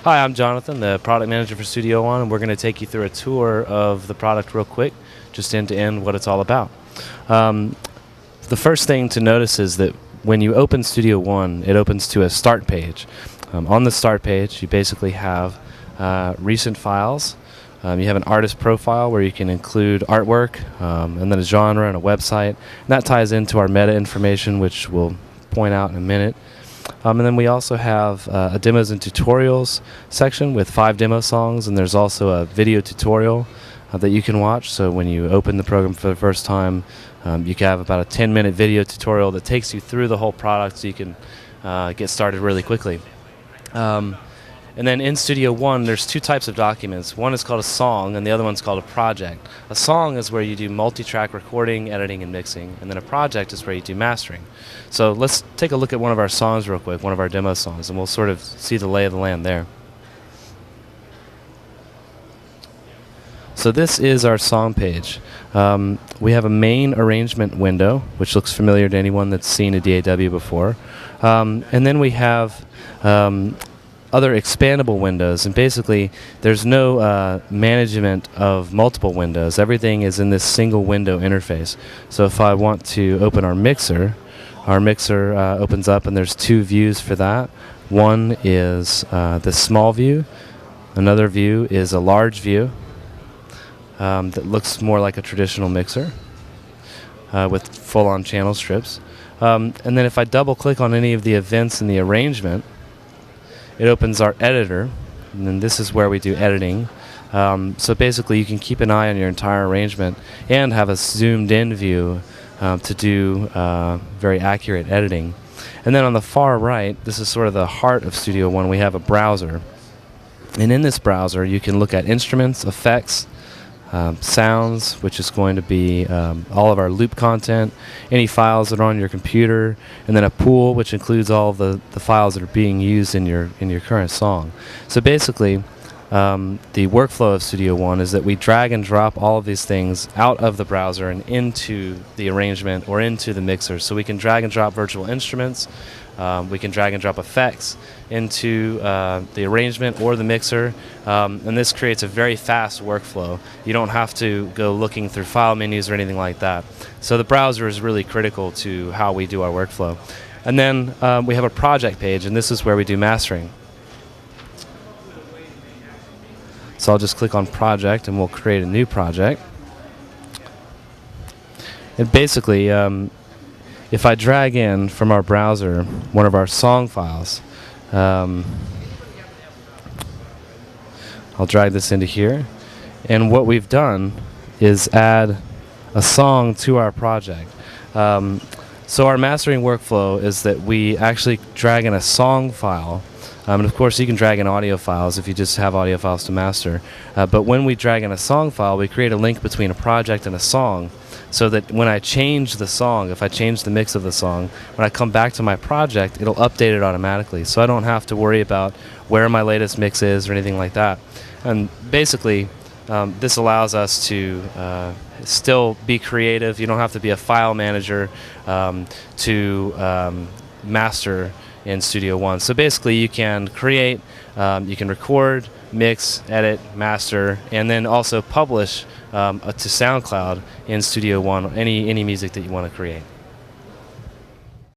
Hi, I'm Jonathan, the product manager for StudioOne, and we're going to take you through a tour of the product real quick, just end to end what it's all about. The first thing to notice is that when you open StudioOne, it opens to a start page. On the start page, you basically have recent files. You have an artist profile where you can include artwork, and then a genre and a website. And that ties into our meta information, which we'll point out in a minute. And then we also have a demos and tutorials section with 5 demo songs, and there's also a video tutorial that you can watch. So when you open the program for the first time, you can have about a 10-minute video tutorial that takes you through the whole product so you can get started really quickly. And then in StudioOne, there's 2 types of documents. One is called a song, and the other one's called a project. A song is where you do multi-track recording, editing, and mixing, and then a project is where you do mastering. So let's take a look at one of our songs real quick, one of our demo songs, and we'll sort of see the lay of the land there. So this is our song page. We have a main arrangement window, which looks familiar to anyone that's seen a DAW before. And then we have other expandable windows, and basically there's no management of multiple windows. Everything is in this single window interface. So if I want to open our mixer opens up, and there's 2 views for that. One is the small view. Another view is a large view that looks more like a traditional mixer with full-on channel strips. And then if I double click on any of the events in the arrangement, it opens our editor, and then this is where we do editing. So basically you can keep an eye on your entire arrangement and have a zoomed in view to do very accurate editing. And then on the far right, this is sort of the heart of StudioOne, we have a browser. And in this browser you can look at instruments, effects, sounds, which is going to be all of our loop content, any files that are on your computer, and then a pool, which includes all the files that are being used in your current song. So basically, the workflow of StudioOne is that we drag and drop all of these things out of the browser and into the arrangement or into the mixer. So we can drag and drop virtual instruments, we can drag and drop effects into the arrangement or the mixer, and this creates a very fast workflow. You don't have to go looking through file menus or anything like that. So the browser is really critical to how we do our workflow. And then we have a project page, and this is where we do mastering. So I'll just click on project and we'll create a new project. And basically, if I drag in from our browser one of our song files, I'll drag this into here, and what we've done is add a song to our project. So our mastering workflow is that we actually drag in a song file. And of course you can drag in audio files if you just have audio files to master. But when we drag in a song file, we create a link between a project and a song, so that when I change the song, if I change the mix of the song, when I come back to my project, it'll update it automatically. So I don't have to worry about where my latest mix is or anything like that. And basically, this allows us to still be creative. You don't have to be a file manager to master in StudioOne. So basically you can create, you can record, mix, edit, master, and then also publish to SoundCloud in StudioOne any music that you want to create.